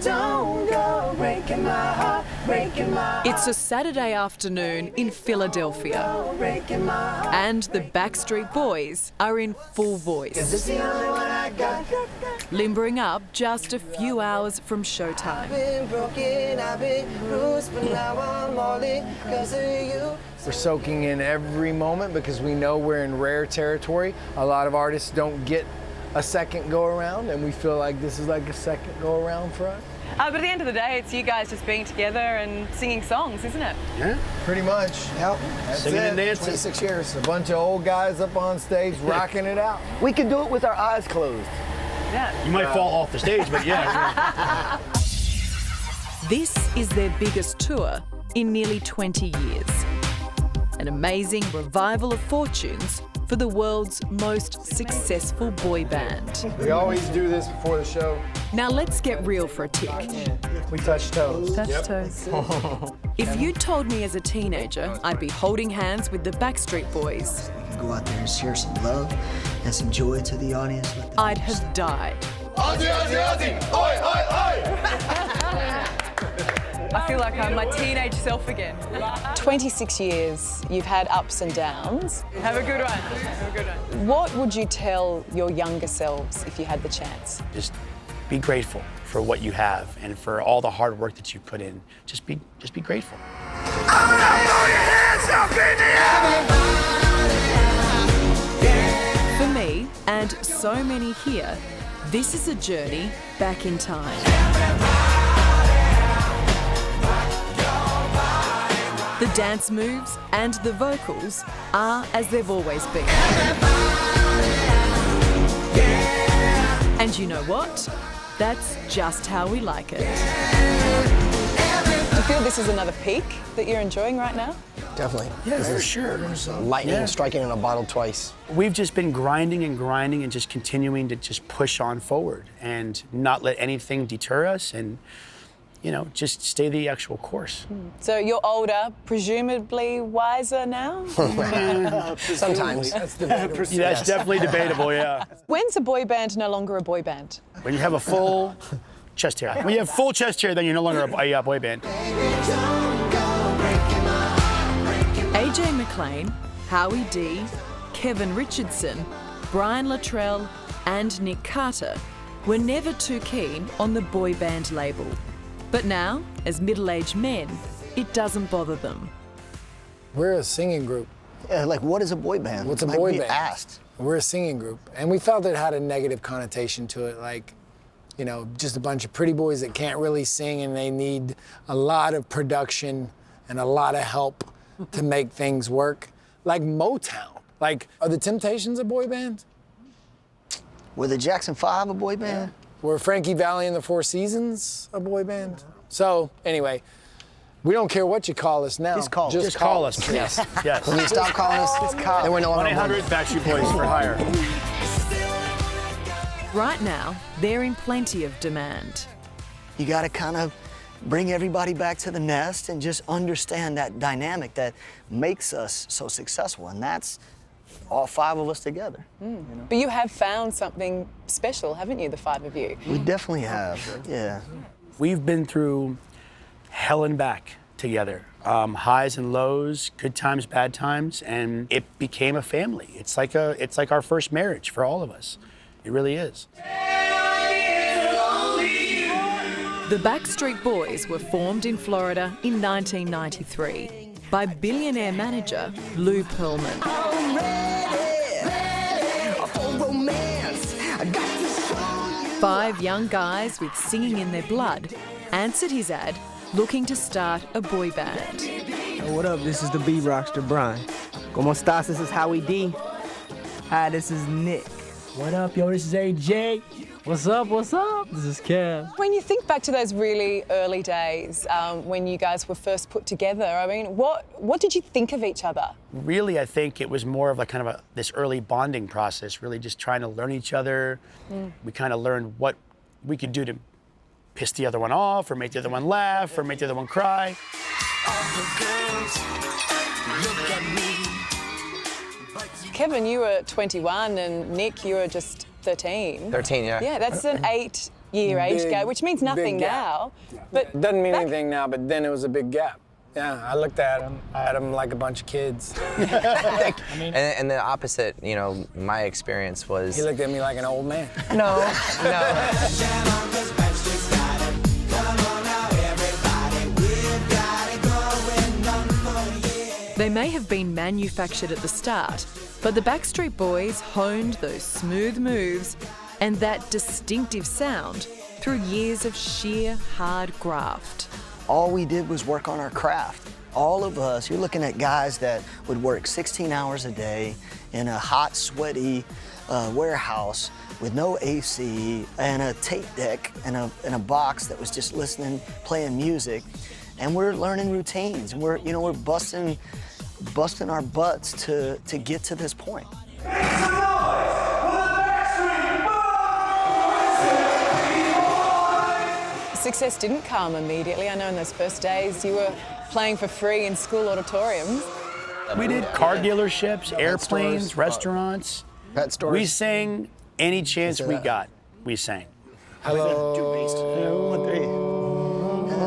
don't go, breaking my heart, breaking my heart. It's a Saturday afternoon in Philadelphia, and the Backstreet Boys are in full voice, limbering up just a few hours from showtime. We're soaking in every moment because we know we're in rare territory. A lot of artists don't get a second go around, and we feel like this is like a second go around for us. But at the end of the day, it's you guys just being together and singing songs, isn't it? Yeah, pretty much. Yep. That's Singing it. and dancing. 26 years. A bunch of old guys up on stage rocking it out. We can do it with our eyes closed. Yeah. You might fall off the stage, but yeah. This is their biggest tour in nearly 20 years. An amazing revival of fortunes for the world's most successful boy band. We always do this before the show. Now let's get real for a tick. We touch toes. Touch toes. If you told me as a teenager I'd be holding hands with the Backstreet Boys, Go out there and share some love and some joy to the audience. I'd have died. I feel like I'm my teenage self again. 26 years, you've had ups and downs. Have a good one. Have a good one. What would you tell your younger selves if you had the chance? Just be grateful for what you have and for all the hard work that you put in. Just be grateful. For me, and so many here, this is a journey back in time. The dance moves and the vocals are as they've always been. And you know what? That's just how we like it. Do you feel this is another peak that you're enjoying right now? Definitely. Yeah, for sure. Lightning striking in a bottle twice. We've just been grinding and grinding and just continuing to just push on forward and not let anything deter us and, you know, just stay the actual course. So you're older, presumably wiser now? Sometimes. That's debatable. Yeah, that's definitely debatable, yeah. When's a boy band no longer a boy band? When you have a full chest hair. When you have full chest hair, then you're no longer a boy band. AJ McLean, Howie D, Kevin Richardson, Brian Luttrell and Nick Carter were never too keen on the boy band label. But now, as middle-aged men, it doesn't bother them. We're a singing group. Yeah, like, what is a boy band? What's a Like, boy we band? asked. We're a singing group. And we felt it had a negative connotation to it, like, you know, just a bunch of pretty boys that can't really sing and they need a lot of production and a lot of help to make things work. Like Motown. Like, are the Temptations a boy band? Were the Jackson 5 a boy band? Were Frankie Valli and the Four Seasons a boy band? So, anyway, we don't care what you call us now. Just call us. Just call us, please. Yes. When you stop calling us, then we're no longer 1-800 Backstreet Boys for hire. Right now, they're in plenty of demand. You got to kind of bring everybody back to the nest and just understand that dynamic that makes us so successful, and that's all 5 of us together. You know? But you have found something special, haven't you, the 5 of you? We definitely have, yeah. We've been through hell and back together. Highs and lows, good times, bad times, and it became a family. It's like our first marriage for all of us. It really is. The Backstreet Boys were formed in Florida in 1993 by billionaire manager Lou Pearlman. 5 young guys with singing in their blood answered his ad looking to start a boy band. Hey, what up? This is the B-Rockster Brian. ¿Cómo estás? This is Howie D. Hi, this is Nick. What up, yo? This is AJ. What's up? What's up? This is Kev. When you think back to those really early days when you guys were first put together, I mean, what did you think of each other? Really, I think it was more of this early bonding process, really just trying to learn each other. We kind of learned what we could do to piss the other one off or make the other one laugh or make the other one cry. Kevin, you were 21 and Nick, you were just 13. 13, yeah. Yeah, that's an 8 year age Big- gap, which means nothing big gap. now. But It doesn't mean back- anything now, but then it was a big gap. Yeah, I looked at him like a bunch of kids. And the opposite, you know, my experience was. He looked at me like an old man. No. They may have been manufactured at the start, but the Backstreet Boys honed those smooth moves and that distinctive sound through years of sheer hard graft. All we did was work on our craft. All of us, you're looking at guys that would work 16 hours a day in a hot, sweaty warehouse with no AC and a tape deck and a box that was just listening, playing music. And we're learning routines, and we're busting our butts to get to this point. Success didn't come immediately. I know in those first days you were playing for free in school auditoriums. We did car dealerships, airplanes, stores, restaurants. Pet stores. We sang any chance we got. We sang. Hello. 1, 3.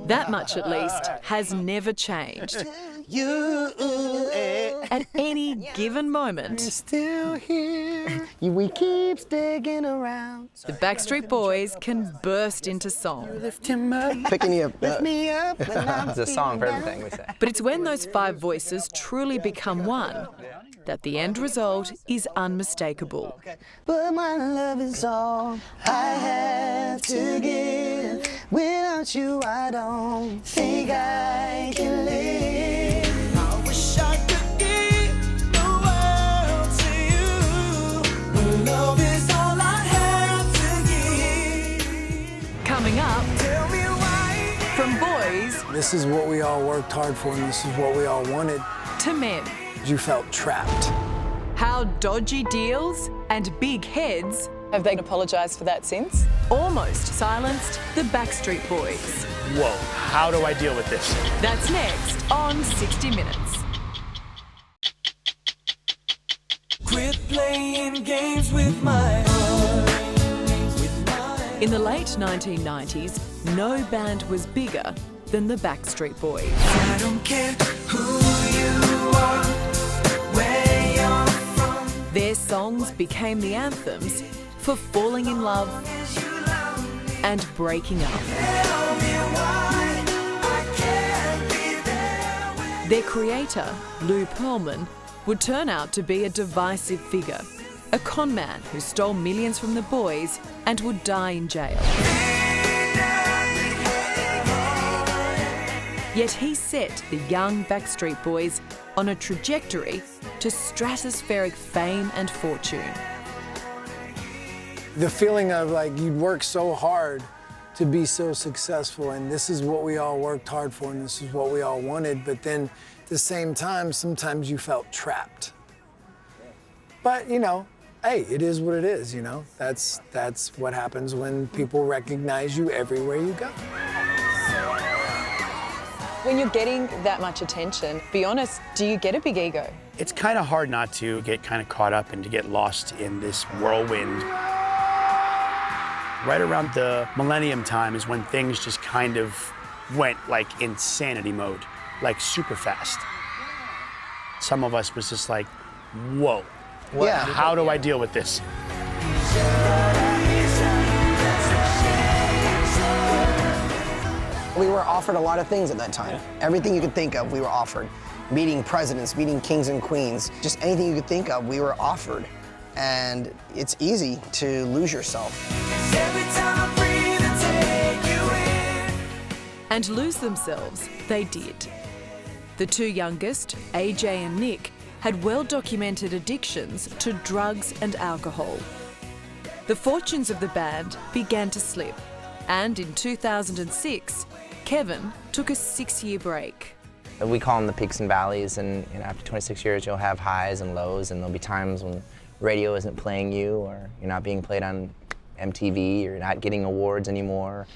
That much, at least, has never changed. At any given moment, Still here. We keep sticking around. the Backstreet Boys can burst into song. Picking you up. Lift me up when I'm It's a song for everything we say. But it's when those five voices truly become one that the end result is unmistakable. But my love is all I have to give. Without you, I don't think I can live. I wish I could give the world to you. When love is all I have to give. Coming up, Tell me why. from boys This is what we all worked hard for, and this is what we all wanted. to men, You felt trapped. how dodgy deals and big heads Have they apologised for that since? almost silenced the Backstreet Boys. Whoa, how do I deal with this? That's next on 60 Minutes. Quit playing games with my heart. In the late 1990s, no band was bigger than the Backstreet Boys. I don't care who you are, where you're from. Their songs became the anthems for falling in love and breaking up. Tell me why I can't be there. Their creator, Lou Pearlman, would turn out to be a divisive figure, a con man who stole millions from the boys and would die in jail. Yet he set the young Backstreet Boys on a trajectory to stratospheric fame and fortune. The feeling of like you'd worked so hard to be so successful, and this is what we all worked hard for, and this is what we all wanted, but then at the same time, sometimes you felt trapped. But, you know, hey, it is what it is, you know? That's what happens when people recognize you everywhere you go. When you're getting that much attention, be honest, do you get a big ego? It's kind of hard not to get kind of caught up and to get lost in this whirlwind. Right around the millennium time is when things just kind of went like insanity mode, like super fast. Some of us was just like, whoa, Yeah. how do I deal with this? We were offered a lot of things at that time. Everything you could think of, we were offered. Meeting presidents, meeting kings and queens, just anything you could think of, we were offered. And it's easy to lose yourself. Every time I breathe, I take you in. And lose themselves, they did. The two youngest, AJ and Nick, had well-documented addictions to drugs and alcohol. The fortunes of the band began to slip, and in 2006, Kevin took a 6-year break. We call them the peaks and valleys, and after 26 years, you'll have highs and lows, and there'll be times when radio isn't playing you, or you're not being played on MTV, or you're not getting awards anymore.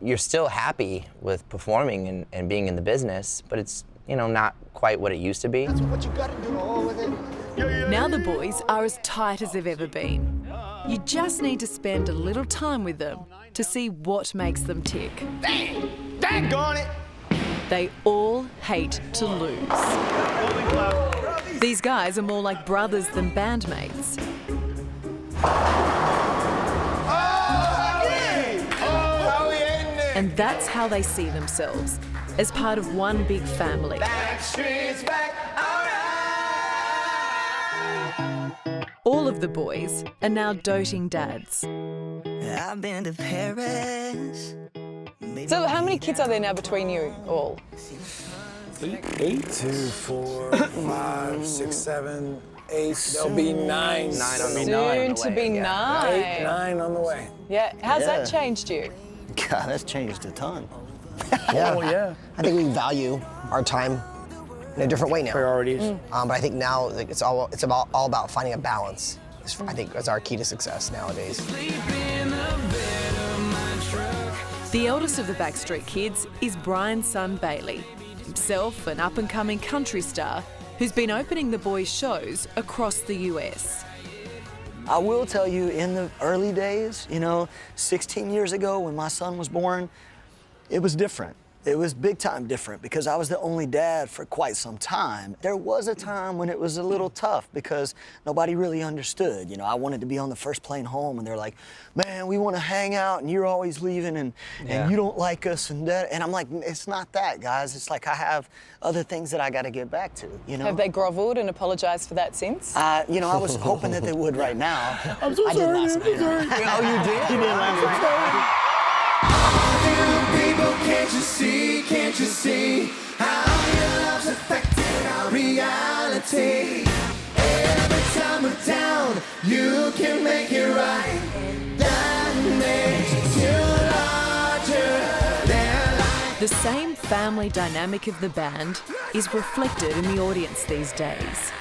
You're still happy with performing and being in the business, but it's not quite what it used to be. That's what you gotta do, all with it. Now the boys are as tight as they've ever been. You just need to spend a little time with them to see what makes them tick. Daggone it! They all hate to lose. These guys are more like brothers than bandmates. And that's how they see themselves, as part of one big family. All of the boys are now doting dads. I've been to Paris. So how many kids are there now between you all? 8, 2, 4, 5, 6, 7, 8. There'll be 9. Soon to be 9. 8, 9 on the way. Yeah. How's Yeah. that changed you? God, that's changed a ton. Yeah. Oh, yeah. I think we value our time in a different way now. Priorities. But I think now like, it's all about finding a balance. I think that's our key to success nowadays. The eldest of the Backstreet Kids is Brian's son Bailey, himself an up-and-coming country star who's been opening the boys' shows across the US. I will tell you, in the early days, 16 years ago when my son was born, it was different. It was big time different because I was the only dad for quite some time. There was a time when it was a little tough because nobody really understood. I wanted to be on the first plane home and they're like, man, we want to hang out and you're always leaving and you don't like us and that. And I'm like, it's not that, guys. It's like I have other things that I got to get back to, Have they grovelled and apologised for that since? I was hoping that they would right now. I'm so sorry. I'm sorry. Oh, you did? You did last night. People, can't you see how your love's affecting our reality? Every time we're down, you can make it right. That makes you larger than life. The same family dynamic of the band is reflected in the audience these days.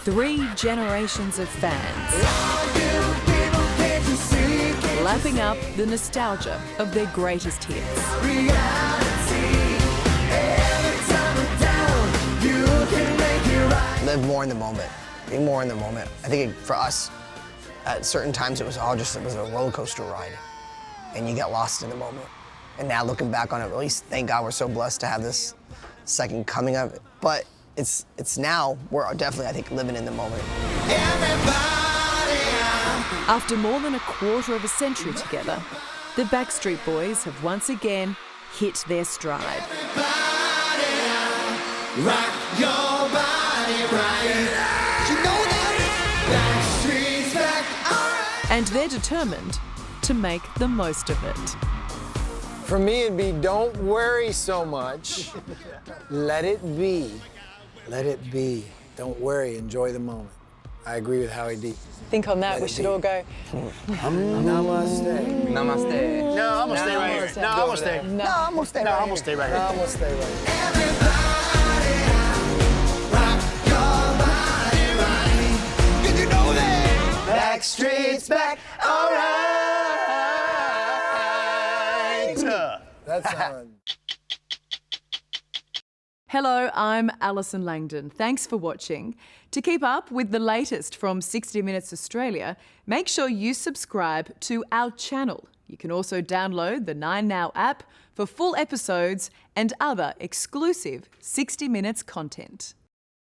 3 generations of fans lapping up the nostalgia of their greatest hits. Live more in the moment. Be more in the moment. I think for us, at certain times it was a roller coaster ride, and you get lost in the moment. And now looking back on it, at least thank God we're so blessed to have this second coming of it. But it's now we're definitely, I think, living in the moment. After more than a quarter of a century together, the Backstreet Boys have once again hit their stride. Rock your body right. You know that Backstreet's back. Alright. And they're determined to make the most of it. For me, it'd be don't worry so much. Let it be. Let it be. Don't worry. Enjoy the moment. I agree with Howie D. Think on that, we should all go. Namaste. Namaste. No, I'm gonna stay right here. No, I'm gonna stay. No, I'm gonna stay No, right I'm here. gonna stay right I'm here. gonna stay right here. Everybody rock your body right. Did you know that? Backstreet's back. Alright. That's all. Hello, I'm Allison Langdon. Thanks for watching. To keep up with the latest from 60 Minutes Australia, make sure you subscribe to our channel. You can also download the 9Now app for full episodes and other exclusive 60 Minutes content.